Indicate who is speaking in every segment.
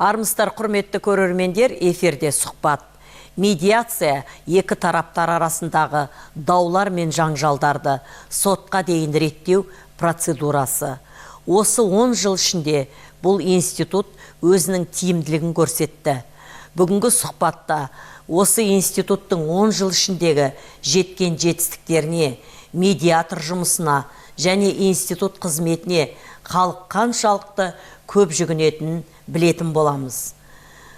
Speaker 1: Армысыздар, құрметті көрермендер, эфирде сұхбат. Медиация екі тараптар арасындағы даулар мен жаңжалдарды сотқа дейін реттеу процедурасы. Осы 10 жыл ішінде бұл институт өзінің тиімділігін көрсетті. Бүгінгі сұхбатта осы институттың 10 жыл ішіндегі жеткен жетістіктеріне, медиатор жұмысына және институт қызметіне халық қаншалықты көп жүгінетінін білетін боламыз.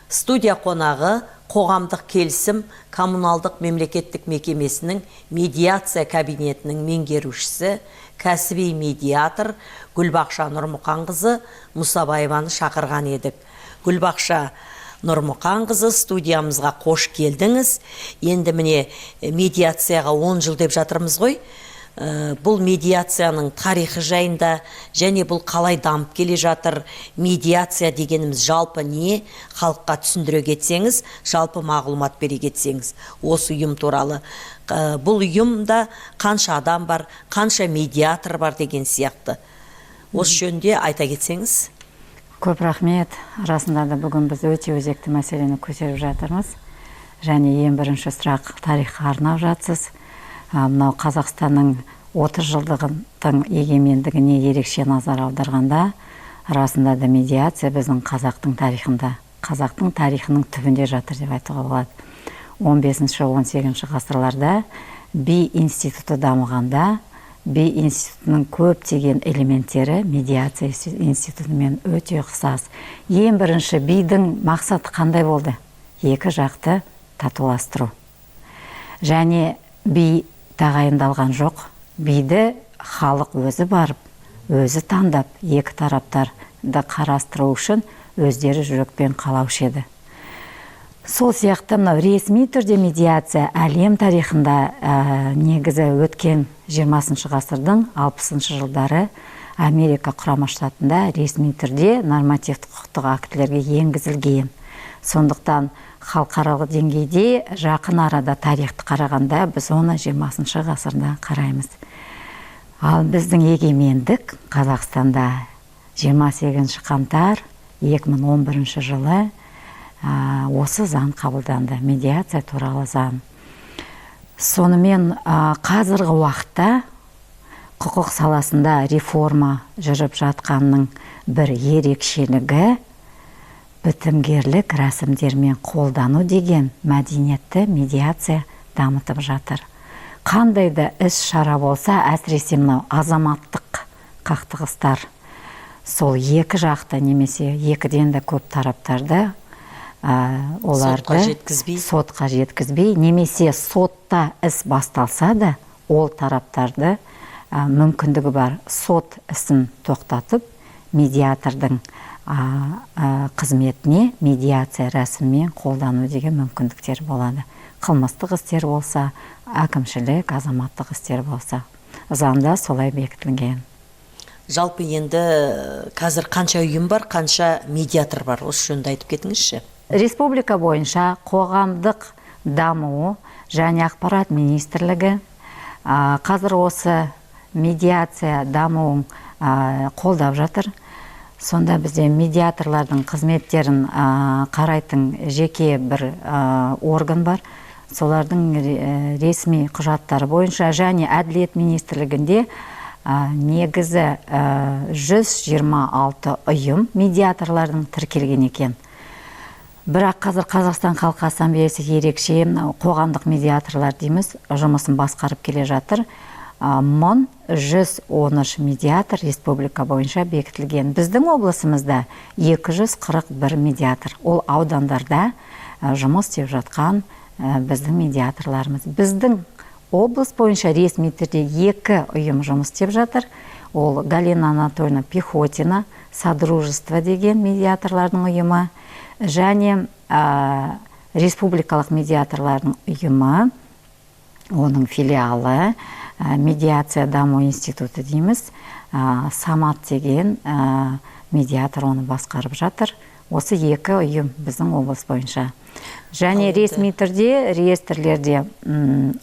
Speaker 1: Студия қонағы қоғамдық келісім коммуналдық мемлекеттік мекемесінің медиация кабинетінің меңгерушісі, кәсіби медиатор Гүлбақша Нұрмұқанқызы Мұсабаеваны шақырған едік. Гүлбақша Нұрмұқанқызы, студиямызға қош келдіңіз. Енді міне медиацияға 10 жыл деп жатырмыз ғой. Бұл медиацияның тарихы жайында және бұл қалай дамып келе жатыр, медиация дегеніміз жалпы не, халыққа түсіндіре кетсеңіз, жалпы мағлұмат бере кетсеңіз осы ұйым туралы. Бұл ұйымда қанша адам бар, қанша медиатор бар деген сияқты. Осы жөнінде айта кетсеңіз.
Speaker 2: Көп рахмет. Расында да бүгін біз өте өзекті мәселені көтеріп жатырмыз. Және ең бірінші сұрақ тарихқа арнап жатсыз. Мынау Қазақстанның 30 жылдығының егемендігіне ерекше назар аударғанда, расында да медиация біздің қазақтың тарихында, қазақтың тарихының түбінде жатыр деп айтуға болады. 15-18 ғасырларда Би институты дамығанда, Би институтының көптеген элементтері медиация институтымен өте ұқсас. Ең бірінші Бидің мақсаты қандай болды? Екі жақты татуластыру. Және Би тағайындалған жоқ. Биді халық өзі барып, өзі таңдап, екі тараптарды қарастыру үшін өздері жүрекпен қалаушы еді. Сол сияқты ресми түрде медиация әлем тарихында негізі өткен 20 ғасырдың 60 жылдары Америка құрама штатында ресми түрде нормативті құқықтық актілерге енгізілген. Сондықтан халықаралық деңгейде жақын арада тарихты қарағанда біз оны 20 ғасырда қараймыз. Ал біздің егемендік Қазақстанда 28 қаңтар 2011 жылы осы заң қабылданды, медиация туралы заң. Сонымен қазіргі уақытта құқық саласында реформа жүріп жатқанның бір ерекшелігі бітімгерлік рәсімдермен қолдану деген мәдениетті медиация дамытып жатыр. Қандай да іс шара болса, әсіресе мынау азаматтық қақтығыстар, сол екі жақты немесе екіден де көп тараптарды оларды сотқа жеткізбей, немесе сотта іс басталса да, ол тараптарды мүмкіндігі бар сот ісін тоқтатып, медиатордың қызметіне медиация рәсіммен қолдану деген мүмкіндіктер болады. Қылмыстық істер болса, әкімшілік, азаматтық істер болса. Заңда солай бекітілген.
Speaker 1: Жалпы енді қазір қанша ұйым бар, қанша медиатор бар? Осы жөнінде айтып кетіңізші.
Speaker 2: Республика бойынша қоғамдық даму және ақпарат министрлігі қазір осы медиация дамуын қолдап жатыр. Сонда бізде медиаторлардың қызметтерін қарайтын жеке бір орган бар. Солардың ресми құжаттары бойынша және әділет министрлігінде негізі 126 ұйым медиаторлардың тіркелген екен. Бірақ қазір Қазақстан Халқы Ассамблеясы ерекше қоғамдық медиаторлар дейміз, жұмысын басқарып келе жатыр. 1113 медиатор республика бойынша бекітілген. Біздің облысымызда 241 медиатор. Ол аудандарда жұмыс істеп жатқан біздің медиаторларымыз. Біздің облыс бойынша ресми түрде 2 ұйым жұмыс істеп жатыр. Ол Галина Анатольевна Пехотина, Содружество деген медиаторлардың ұйымы, және республикалық медиаторлардың ұйымы, оның филиалы, медиация даму институты дейміз, Самат деген медиатор оны басқарып жатыр. Осы 2 ұйым біздің облыс бойынша. Және ресми түрде реестрлерде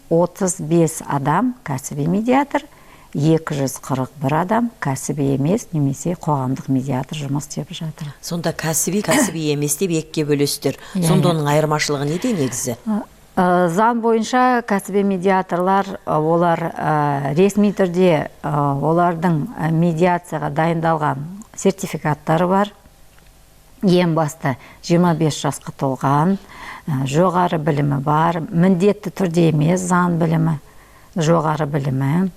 Speaker 2: 35 адам кәсіби медиатор, 241 адам кәсіби емес немесе қоғамдық медиатор жұмыс істеп жатыр.
Speaker 1: Сонда кәсіби емес деп екіге бөлесіздер. Сонда оның айырмашылығы неде негізі?
Speaker 2: Заң бойынша кәсіби медиаторлар, олар ресми түрде олардың медиацияға дайындалған сертификаттары бар. Ең басты 25 жасқа толған, жоғары білімі бар, міндетті түрде емес, заң білімі, жоғары білімі.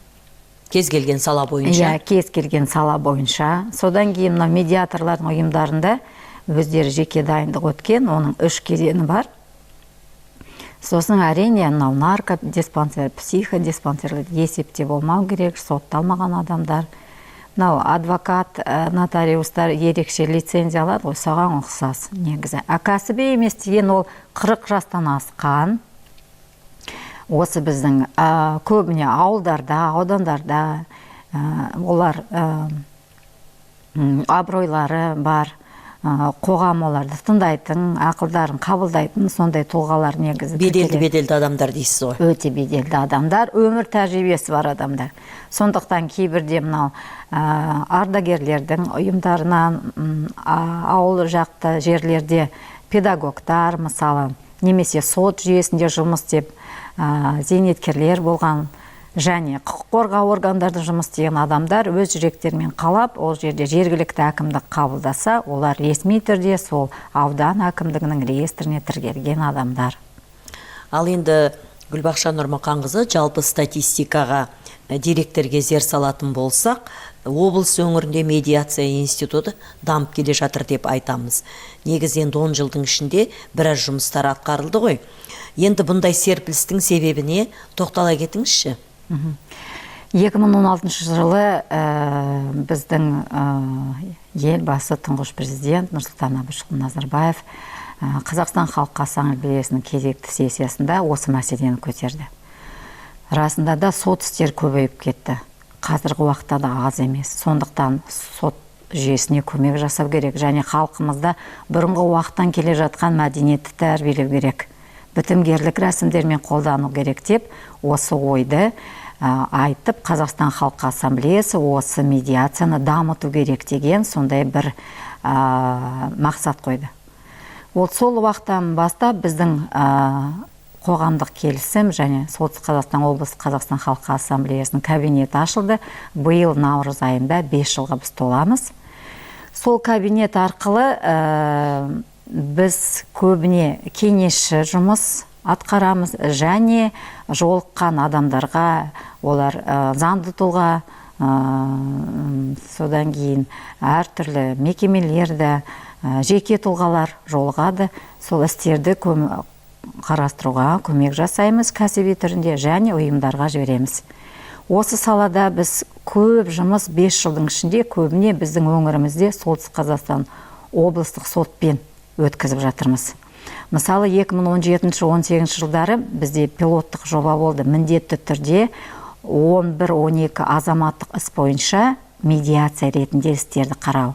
Speaker 1: Кез келген сала бойынша?
Speaker 2: Кез келген сала бойынша. Содан кейін медиаторлардың ұйымдарында өздері жеке дайындық өткен, оның 3 кезеңі бар. Сосын әрине наркодиспансер, психодиспансерлік есепте болмау керек, сотталмаған адамдар. Адвокат, нотариустар ерекше лицензиялар, соған ұқсас негізі. Кәсіби емес деген ол 40 жастан асқан. Осы біздің көбіне ауылдарда, аудандарда олар абыройлары бар, қоғам оларды тыңдайтын, ақылдарын қабылдайтын сондай тұлғалар негізі.
Speaker 1: Беделді адамдар дейсіз ғой?
Speaker 2: Өте беделді адамдар, өмір тәжірибесі бар адамдар. Сондықтан кейбірде ардагерлердің ұйымдарынан ауыл жақты жерлерде педагогтар, мысалы, немесе сот жүйесінде жұмыс істеп зейнеткерлер болған және құқық қорғау органдарда жұмыс істеген адамдар өз жүректерімен қалап, ол жерде жергілікті әкімдік қабылдаса, олар ресми түрде сол аудан әкімдігінің реестріне тіркелген адамдар.
Speaker 1: Ал енді Гүлбақша Нұрмұқанқызы, жалпы статистикаға деректерге зер салатын болсақ, облыс өңірінде медиация институты дамып келе жатыр деп айтамыз. Негізі енді 10 жылдың ішінде біраз жұмыстар атқарылды ғой. Енді бұндай серпілістің себебіне тоқтала кетіңізші.
Speaker 2: 2016 жылы біздің елбасы тұңғыш президент Нұрсұлтан Әбішұлы Назарбаев Қазақстан Халқы Ассамблеясының кезекті сессиясында осы мәселені көтерді. Расында да сот істер көбейіп кетті. Қазіргі уақытта да аз емес. Сондықтан сот жүйесіне көмек жасау керек. Және халқымызда бұрынғы уақыттан келе жатқан мәдениетті тәрбиелеу керек. Бітімгерлік рәсімдермен қолдану керек деп, осы ойды айтып, Қазақстан Халқы Ассамблеясы осы медиацияны дамыту керек деген сондай бір мақсат қойды. Ол сол уақыттан бастап біздің қоғамдық келісім және Солтүстік Қазақстан облысы Қазақстан Халқы Ассамблеясының кабинеті ашылды. Биыл наурыз айында 5 жылға біз толамыз. Сол кабинет арқылы біз көбіне кеңесші жұмыс атқарамыз және жолыққан адамдарға, олар заңды тұлға, содан кейін әртүрлі мекемелерді, жеке тұлғалар жолығады. Сол істерді қарастыруға көмек жасаймыз кәсіби түрінде және ұйымдарға жібереміз. Осы салада біз көп жұмыс 5 жылдың ішінде көбіне біздің өңірімізде Солтүстік Қазақстан облыстық сотпен өткізіп жатырмыз. Мысалы 2017-18 жылдары бізде пилоттық жоба болды. Міндетті түрде 11-12 азаматтық іс бойынша медиация ретінде істерді қарау.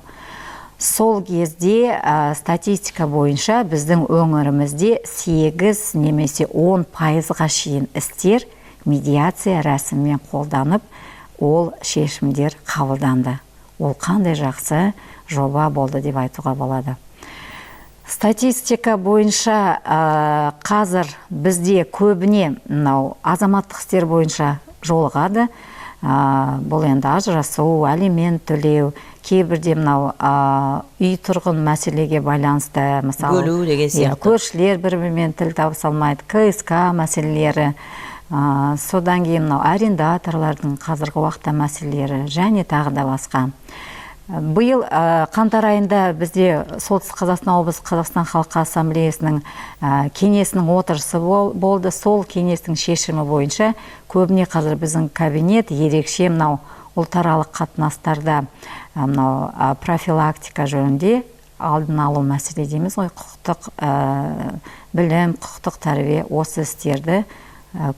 Speaker 2: Сол кезде статистика бойынша біздің өңірімізде 8 немесе 10%-ға шейін істер медиация рәсіммен қолданып, ол шешімдер қабылданды. Ол қандай жақсы жоба болды деп айтуға болады. Статистика бойынша қазір бізде көбіне азаматтық істер бойынша жолығады. Бұл енді ажырасу, алимент төлеу, кейбірде үй тұрғын мәселеге байланысты, мысалы,
Speaker 1: бөлу деген сияқты.
Speaker 2: Көршілер бір-бірімен тіл табыса алмайды, КСК мәселелері, содан кейін арендаторлардың қазіргі уақытта мәселелері және тағы да басқа. Биыл қаңтар айында бізде Солтүстік Қазақстан облысы Қазақстан Халқы Ассамблеясының кеңесінің отырысы болды. Сол кеңестің шешімі бойынша көбіне қазір біздің кабинет ерекше ұлтаралық қатынастарда профилактика жөнінде алдын алу мәселе дейміз ғой, құқықтық білім, құқықтық тәрбие, осы істерді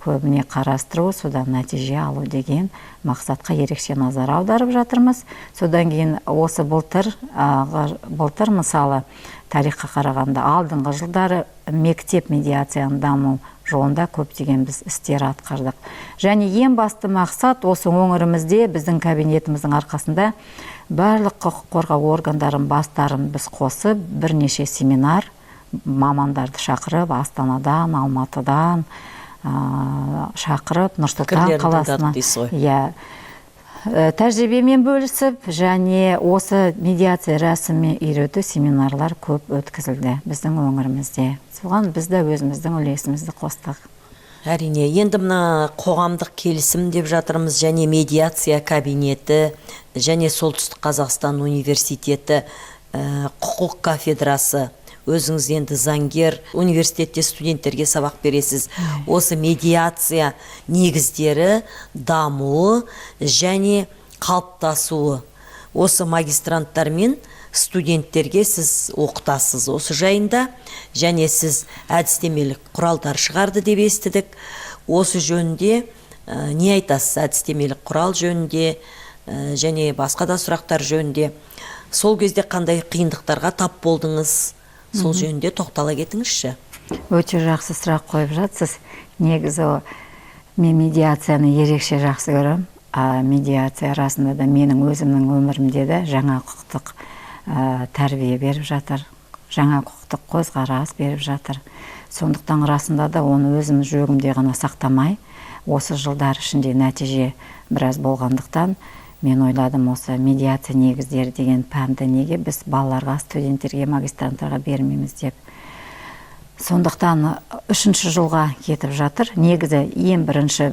Speaker 2: көбіне қарастыру, содан нәтиже алу деген мақсатқа ерекше назар аударып жатырмыз. Содан кейін осы былтыр мысалы тарихқа қарағанда алдыңғы жылдары мектеп медиацияның даму жолында көптеген біз істер атқардық. Және ең басты мақсат осы өңірімізде біздің кабинетіміздің арқасында барлық құқық қорғау органдарын бастарын біз қосып бірнеше семинар мамандарды шақырып Астанадан, Алматыдан шақырып Нұрсұлтан қаласына тәжірибемен бөлісіп, және осы медиация рәсіміне үйрету семинарлар көп өткізілді біздің өңірімізде. Соған біз де өзіміздің үлесімізді қостық.
Speaker 1: Әрине, енді мына қоғамдық келісім деп жатырмыз, және медиация кабинеті, және Солтүстік Қазақстан университеті құқық кафедрасы. Өзіңіз енді заңгер, университетте студенттерге сабақ бересіз. Осы медиация негіздері, дамуы және қалыптасуы. Осы магистранттар мен студенттерге сіз оқытасыз осы жайында, және сіз әдістемелік құралдар шығарды деп естідік. Осы жөнінде не айтасыз? Әдістемелік құрал жөнінде және басқа да сұрақтар жөнінде. Сол кезде қандай қиындықтарға тап болдыңыз? Сол жөнінде тоқтала кетіңізші.
Speaker 2: Өте жақсы сұрақ қойып жатсыз. Негізі мен медиацияны ерекше жақсы көрем. Медиация расында да менің өзімнің өмірімде де жаңа құқықтық тәрбие беріп жатыр. Жаңа құқықтық көзқарас беріп жатыр. Сондықтан расында да оны өзім жүрегімде ғана сақтамай, осы жылдар ішінде нәтиже біраз болғандықтан мен ойладым, осы медиация негіздері деген пәнді неге біз балаларға, студенттерге, магистранттарға бермейміз деп. Сондықтан 3-ші жылға кетіп жатыр. Негізі ең бірінші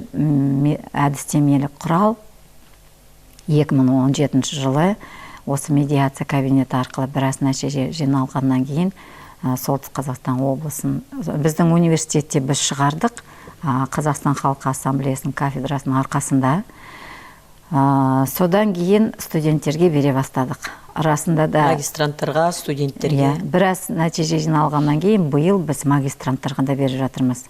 Speaker 2: әдістемелік құрал 2017 жылы осы медиация кабинеті арқылы біраз нәтиже жиналғаннан кейін Солтүстік Қазақстан облысын біздің университетте біз шығардық. Қазақстан халқы ассамблеясының кафедрасының арқасында. Содан кейін студенттерге бере бастадық. Расында да
Speaker 1: магистранттарға, студенттерге.
Speaker 2: Біраз нәтиже жиналғаннан кейін биыл біз магистранттарға да беріп жатырмыз.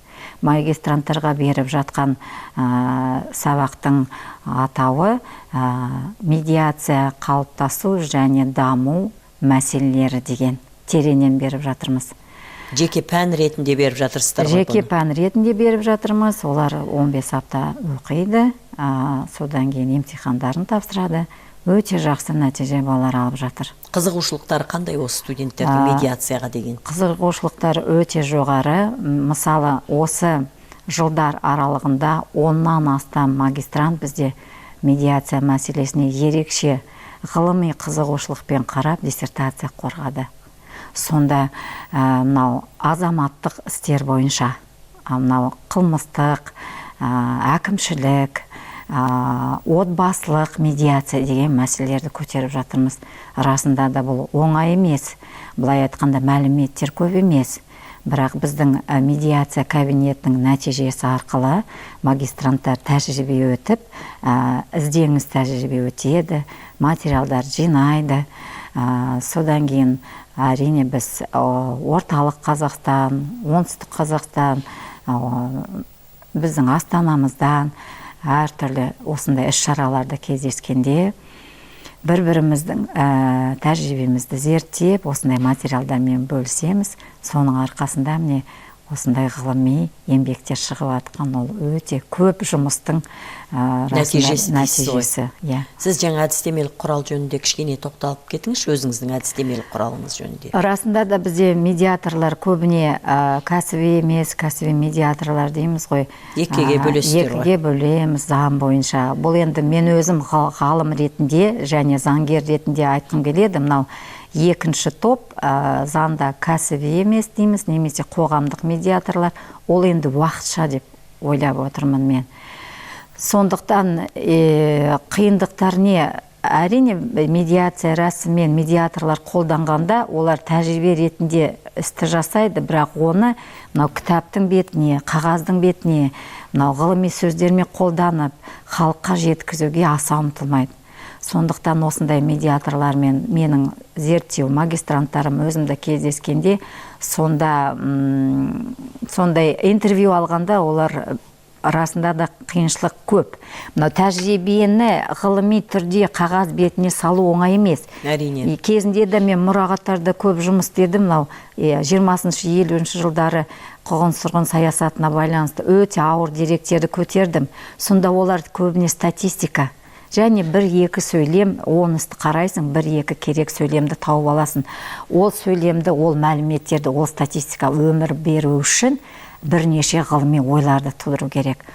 Speaker 2: Магистранттарға беріп жатқан сабақтың атауы медиация қалыптасу және даму мәселелері деген тереңнен беріп жатырмыз.
Speaker 1: Жеке пән ретінде беріп жатырсыздар ғой?
Speaker 2: Жеке пән ретінде беріп жатырмыз. Олар 15 апта оқиды. Содан кейін емтихандарын тапсырады. Өте жақсы нәтиже балалар алып жатыр.
Speaker 1: Қызығушылықтары қандай осы студенттердің медиацияға деген?
Speaker 2: Қызығушылықтары өте жоғары. Мысалы, осы жылдар аралығында 10-нан астам магистрант бізде медиация мәселесіне ерекше ғылыми қызығушылықпен қарап диссертация қорғады. Сонда мынау азаматтық істер бойынша, мынау қылмыстық, әкімшілік, отбасылық медиация деген мәселелерді көтеріп жатырмыз. Расында да бұл оңай емес. Былай айтқанда мәліметтер көп емес. Бірақ біздің медиация кабинетінің нәтижесі арқылы магистранттар тәжірибе өтіп, іздеңіз тәжірибе өтеді, материалдар жинайды. Содан кейін әрине біз орталық Қазақстан, оңтүстік Қазақстан, біздің астанамыздан әртүрлі осындай іс-шараларда кездескенде бір-біріміздің тәжірибемізді зерттеп, осындай материалдармен бөлісеміз. Соның арқасында міне осындай ғылыми еңбектер шығып жатқан, ол өте көп жұмыстың нәтижесі.
Speaker 1: Сіз жаңа әдістемелік құрал жөнінде кішкене тоқталып кетіңізші, өзіңіздің әдістемелік құралыңыз жөнінде.
Speaker 2: Расында да бізде медиаторлар көбіне кәсіби емес, кәсіби медиаторлар дейміз ғой.
Speaker 1: Екіге бөлесіздер ғой.
Speaker 2: Екіге бөлеміз заң бойынша. Бұл енді мен өзім ғалым ретінде және заңгер ретінде айтқым келеді. Мынау екінші топ заңда кәсіби емес дейміз, немесе қоғамдық медиаторлар. Ол енді уақытша деп ойлап отырмын мен. Сондықтан қиындықтар не? Әрине медиация рәсіммен медиаторлар қолданғанда олар тәжірибе ретінде істі жасайды, бірақ оны мынау кітаптың бетіне, қағаздың бетіне, мынау ғылыми сөздермен қолданып халыққа жеткізуге аса ұмтылмайды. Сондықтан осындай медиаторлармен менің зерттеу магистранттарым өзімді кездескенде, сондай интервью алғанда олар расында да қиыншылық көп. Мынау тәжірибені ғылыми түрде қағаз бетіне салу оңай емес.
Speaker 1: Әрине.
Speaker 2: Кезінде де мен мұрағаттарда көп жұмыс істедім. Мынау 20-50 жылдары қуғын-сүргін саясатына байланысты өте ауыр деректерді көтердім. Сонда олар көбіне статистика. Және бір-екі сөйлем, оны қарайсың, бір-екі керек сөйлемді тауып аласың. Ол сөйлемді, ол мәліметтерді, ол статистика өмір беру үшін бірнеше ғылыми ойларды тудыру керек.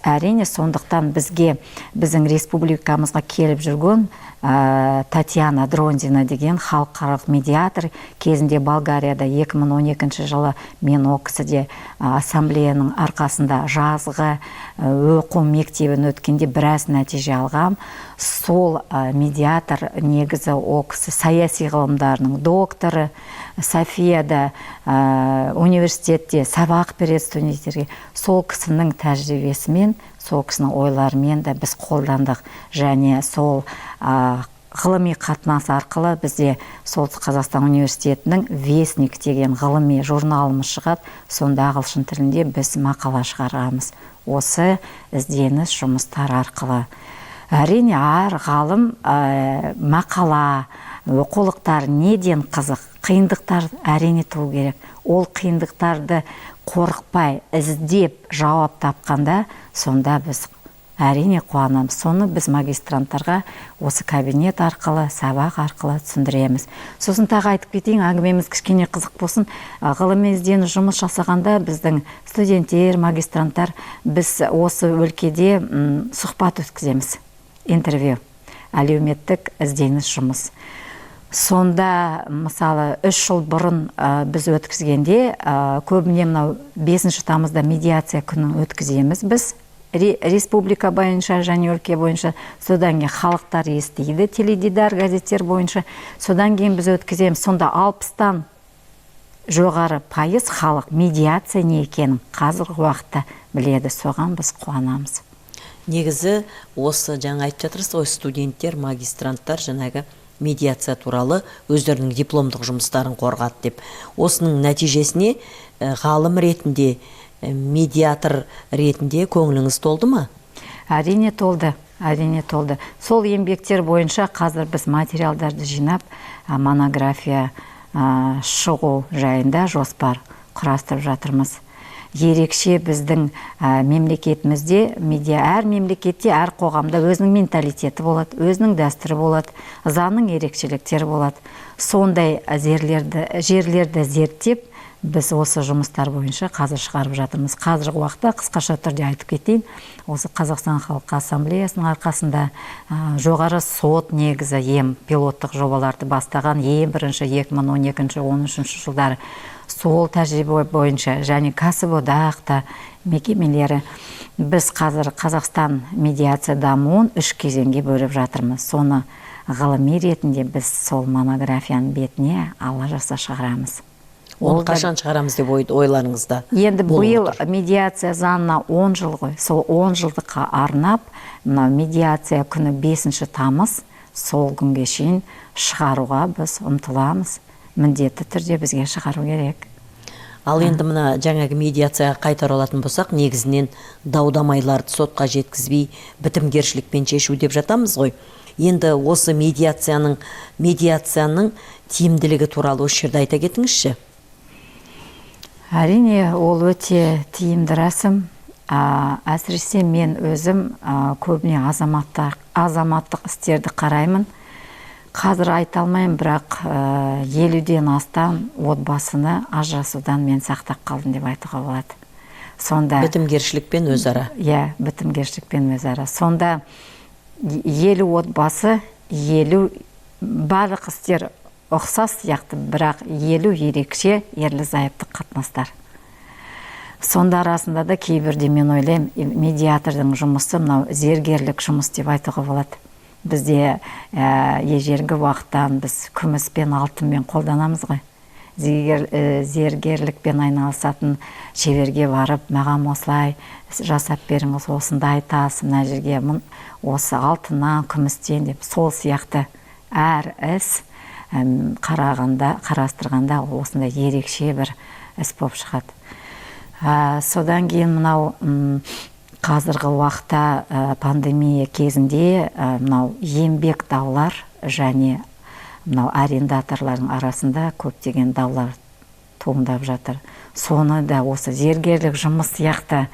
Speaker 2: Әрине, сондықтан біздің республикамызға келіп жүрген Татьяна Дронзина деген халықаралық медиатор, кезінде Болгарияда 2012 жылы мен о кісіде ассамблеяның арқасында жазғы оқу мектебін өткенде біраз нәтиже алғам. Сол медиатор негізі о кісі саяси ғылымдарының докторы, Софияда университетте сабақ береді студенттерге. Сол кісінің тәжірибесімен, сол кісінің ойларымен де біз қолдандық. Және сол ғылыми қатынас арқылы бізде Солтүстік Қазақстан университетінің Вестник деген ғылыми журналымыз шығады. Сонда ағылшын тілінде біз мақала шығарамыз. Осы ізденіс жұмыстар арқылы. Әрине, әр ғалым мақала, оқулықтар неден қызық, қиындықтар әрине туы керек. Ол қиындықтарды қорықпай, іздеп, жауап тапқанда, сонда біз әрине қуанамыз. Соны біз магистранттарға осы кабинет арқылы, сабақ арқылы түсіндіреміз. Сосын тағы айтып кетейін, әңгімеміз кішкене қызық болсын. Ғылыми ізденіс жұмыс жасағанда біздің студенттер, магистранттар, біз осы өлкеде сұхбат өткіземіз. Интервью, әлеуметтік ізденіс жұмыс. Сонда, мысалы, 3 жыл бұрын біз өткізгенде, көбіне мынау 5 тамызда медиация күнін өткіземіз біз. Республика бойынша және өлке бойынша, содан кейін халықтар естиді, теледидар, газеттер бойынша. Содан кейін біз өткіземіз. Сонда 60-тан жоғары пайыз халық медиация не екенін қазіргі уақытта біледі. Соған біз қуанамыз.
Speaker 1: Негізі осы жаңа айтып жатырсыз, ой студенттер, магистранттар жаңағы медиация туралы өздерінің дипломдық жұмыстарын қорғады деп. Осының нәтижесіне ғалым ретінде, медиатор ретінде көңіліңіз толды ма?
Speaker 2: Әрине толды. Әрине толды. Сол еңбектер бойынша қазір біз материалдарды жинап, монография шығу жайында жоспар құрастырып жатырмыз. Ерекше біздің мемлекетімізде, әр мемлекетте, әр қоғамда өзінің менталитеті болады, өзінің дәстүрі болады, заңның ерекшеліктері болады. Сондай жерлерді зерттеп, біз осы жұмыстар бойынша қазір шығарып жатырмыз. Қазіргі уақытта қысқаша түрде айтып кетейін. Осы Қазақстан Халқы Ассамблеясының арқасында жоғары сот негізі пилоттық жобаларды бастаған бірінші 2012-13 жылдары сол тәжірибе бойынша және кәсіподақ мекемелері біз қазір Қазақстан медиация дамуын 3 кезеңге бөліп жатырмыз. Соны ғылыми ретінде біз сол монографияның бетіне алла жазса шығарамыз.
Speaker 1: Оны қашан шығарамыз деп ойларыңызда?
Speaker 2: Енді биыл медиация заңына 10 жыл ғой. Сол 10 жылдыққа арнап, медиация күні 5 тамыз, сол күнге шейін шығаруға біз ұмтыламыз. Міндетті түрде бізге шығару керек.
Speaker 1: Ал енді мына жаңағы медиацияға қайтар олатын болсақ, негізінен даудамайларды сотқа жеткізбей, бітімгершілікпен шешу деп жатамыз ғой. Енді осы медиацияның тиімділігі туралы осы жерде айта кетіңізші.
Speaker 2: Әрине, ол өте тиімді рәсім. Әсіресе мен өзім көбіне азаматтық істерді қараймын. Қазір айта алмайым, бірақ 50-ден астам отбасыны ажырасудан мен сақтап қалдым деп айтуға болады. Сонда
Speaker 1: бітімгершілікпен өзара.
Speaker 2: Бітімгершілікпен өзара. Сонда 50 отбасы, 50 барлық істер ұқсас сияқты, бірақ 50 ерекше ерлі-зайыпты қатынастар. Сонда арасында да кейбірде мен ойлаймын, медиатордың жұмысы мынау зергерлік жұмыс деп айтуға болады. Бізде ежелгі уақыттан біз күміс пен алтынмен қолданамыз ғой. Зергерлікпен айналысатын шеберге барып, маған осылай жасап беріңіз, осында айтасыз, мына жерге осы алтыннан, күмістен деп, сол сияқты әр іс қарастырғанда осында ерекше бір іс болып шығады. Содан кейін мынау қазіргі уақытта пандемия кезінде мынау еңбек даулар және мынау арендаторлардың арасында көптеген даулар туындап жатыр. Соны да осы зергерлік жұмыс сияқты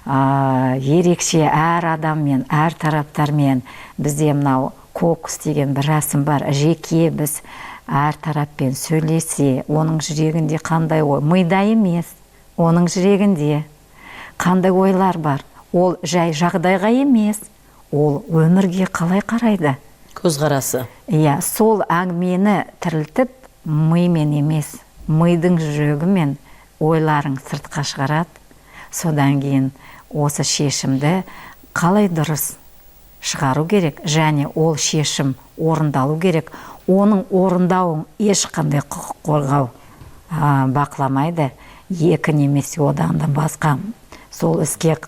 Speaker 2: ерекше әр адаммен, әр тараптармен бізде мынау кокус деген бір рәсім бар. Жеке біз әр тараппен сөйлесе, оның жүрегінде қандай ой, мида емес, оның жүрегінде қандай ойлар бар. Ол жай жағдайға емес, ол өмірге қалай қарайды.
Speaker 1: Көзқарасы.
Speaker 2: Иә, сол әңгімені тірілтіп, мимен емес, мидың жүрегімен ойларың сыртқа шығарады. Содан кейін осы шешімді қалай дұрыс шығару керек, және ол шешім орындалу керек. Оның орындауын ешқандай құқық қорғау бақыламайды. Екі немесе одан да басқа сол іске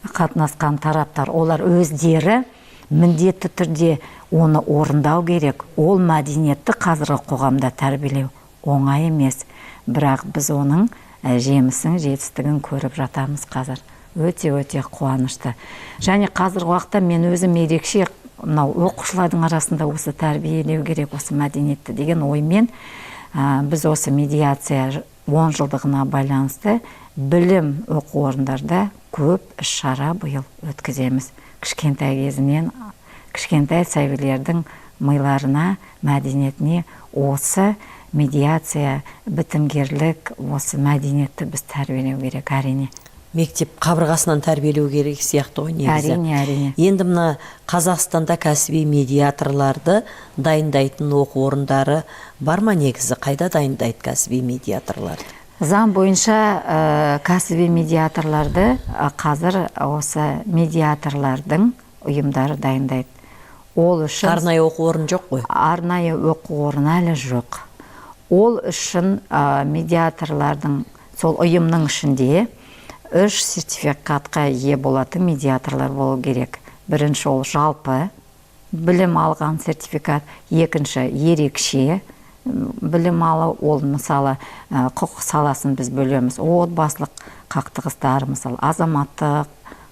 Speaker 2: қатынасқан тараптар, олар өздері міндетті түрде оны орындау керек. Ол мәдениетті қазіргі қоғамда тәрбиелеу оңай емес, бірақ біз оның жемісін, жетістігін көріп жатамыз қазір. Өте қуанышты. Және қазіргі уақытта мен өзім ерекше оқушылардың арасында осы тәрбиелеу керек, осы мәдениетті деген оймен біз осы медиация 10 жылдығына байланысты білім оқу орындарда көп іс-шара биыл өткіземіз. Кішкентай кезінен, кішкентай сәбилердің миларына, мәдениетіне осы медиация, бітімгерлік, осы мәдениетті біз тәрбиелеу керек, әрине.
Speaker 1: Мектеп қабырғасынан тәрбиелеу керек сияқты ғой негізі.
Speaker 2: Әрине.
Speaker 1: Енді мына Қазақстанда кәсіби медиаторларды дайындайтын оқу орындары бар ма негізі? Қайда дайындайды кәсіби медиаторларды?
Speaker 2: Заң бойынша кәсіби медиаторларды қазір осы медиаторлардың ұйымдары дайындайды. Ол үшін
Speaker 1: арнайы оқу орын жоқ қой?
Speaker 2: Арнайы оқу орны әлі жоқ. Ол үшін медиаторлардың сол ұйымның ішінде 3 сертификатқа ие болатын медиаторлар болу керек. Бірінші ол жалпы білім алған сертификат, екінші ерекше білім алу, ол мысалы құқық саласын біз бөлеміз. Отбасылық қақтығыстар, мысалы азаматтық,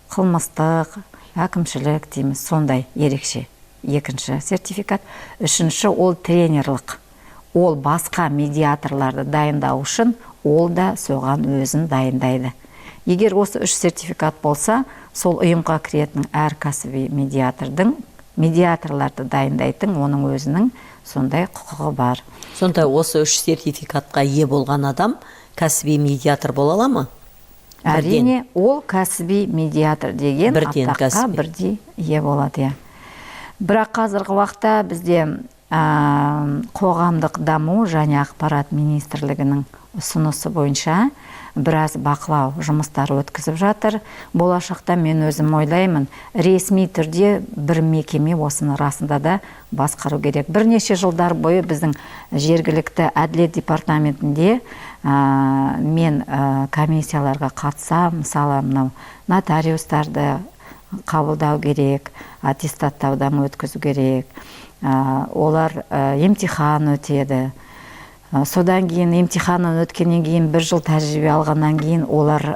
Speaker 2: қылмыстық, әкімшілік дейміз, сондай ерекше. Екінші сертификат. Үшінші ол тренерлік. Ол басқа медиаторларды дайындау үшін, ол да соған өзін дайындайды. Егер осы 3 сертификат болса, сол ұйымға кіретін әр кәсіби медиаторларды дайындайтын оның өзінің сондай құқығы бар.
Speaker 1: Сонда осы 3 сертификатқа ие болған адам кәсіби медиатор бола ала ма?
Speaker 2: Әрине, ол кәсіби медиатор деген атаққа бірдей ие болады. Бірақ қазіргі уақытта бізде қоғамдық даму және ақпарат министрлігінің ұсынысы бойынша біраз бақылау жұмыстары өткізіп жатыр. Болашақта мен өзім ойлаймын, ресми түрде бір мекеме осыны расында да басқару керек. Бірнеше жылдар бойы біздің жергілікті әділет департаментінде мен комиссияларға қатысам, мысалы нотариустарды қабылдау керек, аттестаттаудан өткізу керек. Олар емтихан өтеді. Содан кейін емтиханын өткеннен кейін 1 жыл тәжірибе алғаннан кейін олар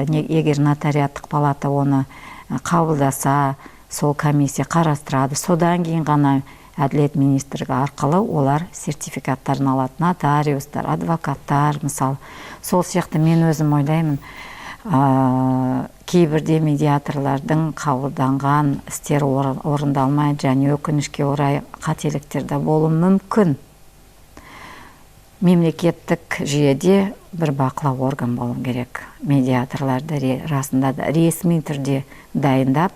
Speaker 2: егер нотариаттық палата оны қабылдаса, сол комиссия қарастырады. Содан кейін ғана әділет министрлігі арқылы олар сертификаттарын алады. Нотариустар, адвокаттар, мысалы. Сол сияқты мен өзім ойлаймын, кейбірде медиаторлардың қабылданған істер орындалмайды, және өкінішке орай қателіктерді болуы мүмкін. Мемлекеттік жүйеде бір бақылау орган болу керек. Медиаторларды расында да ресми түрде дайындап,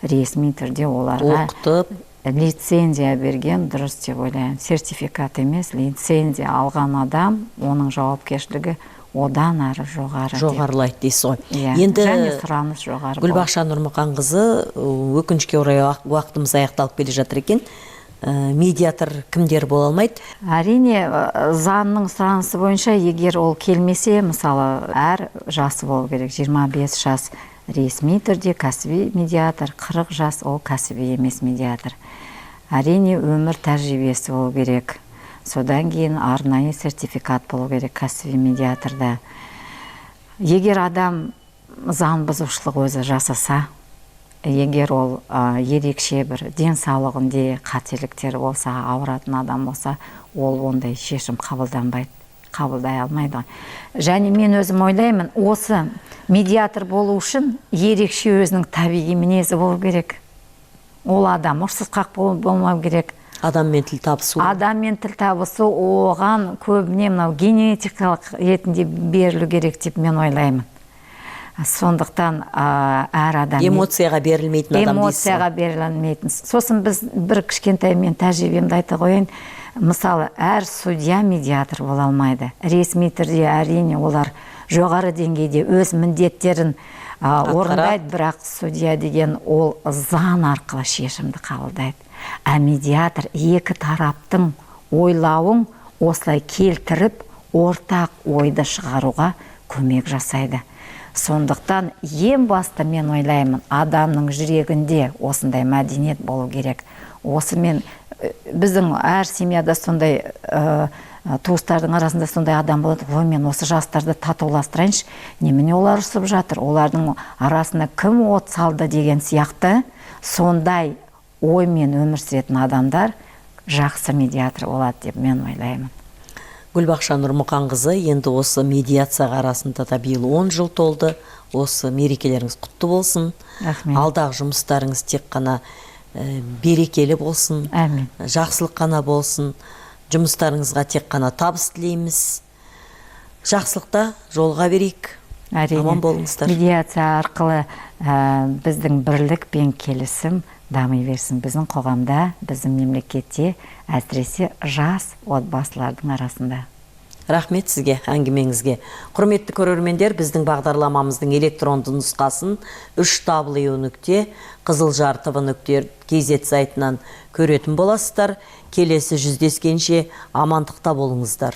Speaker 2: ресми түрде оларға
Speaker 1: оқытып,
Speaker 2: лицензия берген дұрыс деп ойлаймын. Сертификат емес, лицензия алған адам, оның жауапкершілігі одан ары жоғары.
Speaker 1: Жоғарылайды дейсіз ғой.
Speaker 2: Енді және сұраныс жоғары.
Speaker 1: Гүлбақша Нұрмұқанқызы, өкінішке орай уақытымыз аяқталып келе жатыр екен. Медиатор кімдер бола алмайды?
Speaker 2: Әрине, заңның сұранысы бойынша, егер ол келмесе, мысалы, әр жасы болу керек. 25 жас ресми түрде кәсіби медиатор, 40 жас ол кәсіби емес медиатор. Әрине, өмір тәжірибесі болу керек. Содан кейін арнайы сертификат болу керек кәсіби медиаторда. Егер адам заң бұзушылық өзі жасаса, егер ол ерекше бір денсаулығында қателіктер болса, ауыратын адам болса, ол ондай шешім қабылдай алмайды. Және мен өзім ойлаймын, осы медиатор болу үшін ерекше өзінің табиғи мінезі болу керек. Ол адам ұрсысқақ болмау керек.
Speaker 1: Адаммен тіл табысу.
Speaker 2: Адаммен тіл табысу оған көбіне мынау генетикалық ретінде берілу керек деп мен ойлаймын. Сондықтан әр адам
Speaker 1: эмоцияға берілмейтін адам дейсіз.
Speaker 2: Эмоцияға берілмейтін. Сосын біз бір кішкентай мен тәжірибемді айта қояйын. Мысалы, әр судья медиатор бола алмайды. Ресми түрде әрине олар жоғары деңгейде өз міндеттерін орындайды, бірақ судья деген ол заң арқылы шешімді қабылдайды. А медиатор екі тараптың ойлауын осылай келтіріп, ортақ ойды шығаруға көмек жасайды. Сондықтан ең басты мен ойлаймын, адамның жүрегінде осындай мәдениет болу керек. Осымен біздің әр семьяда сондай туыстардың арасында сондай адам болады. Ой, мен осы жастарды татуластырайыншы. Немене олар ұрсып жатыр? Олардың арасында кім от салды деген сияқты сондай оймен өмір сүретін адамдар жақсы медиатор болады деп мен ойлаймын.
Speaker 1: Гүлбақша Нұрмұқанқызы, енді осы медиацияға арасында да биыл 10 жыл толды. Осы мерекелеріңіз құтты болсын.
Speaker 2: Рахмет.
Speaker 1: Алдағы жұмыстарыңыз тек қана берекелі болсын.
Speaker 2: Әмин.
Speaker 1: Жақсылық қана болсын. Жұмыстарыңызға тек қана табыс тілейміз. Жақсылықта жолға берейік. Аман болыңыздар.
Speaker 2: Медиация арқылы біздің бірлік пен келісім дами берсін. Біздің қоғамда, біздің мемлекетте, әсіресе жас отбасылардың арасында.
Speaker 1: Рахмет сізге, әңгімеңізге. Құрметті көрермендер, біздің бағдарламамыздың электронды нұсқасын www.қызылжар.tv.kz сайтынан көретін боласыздар. Келесі жүздескенше амандықта болыңыздар.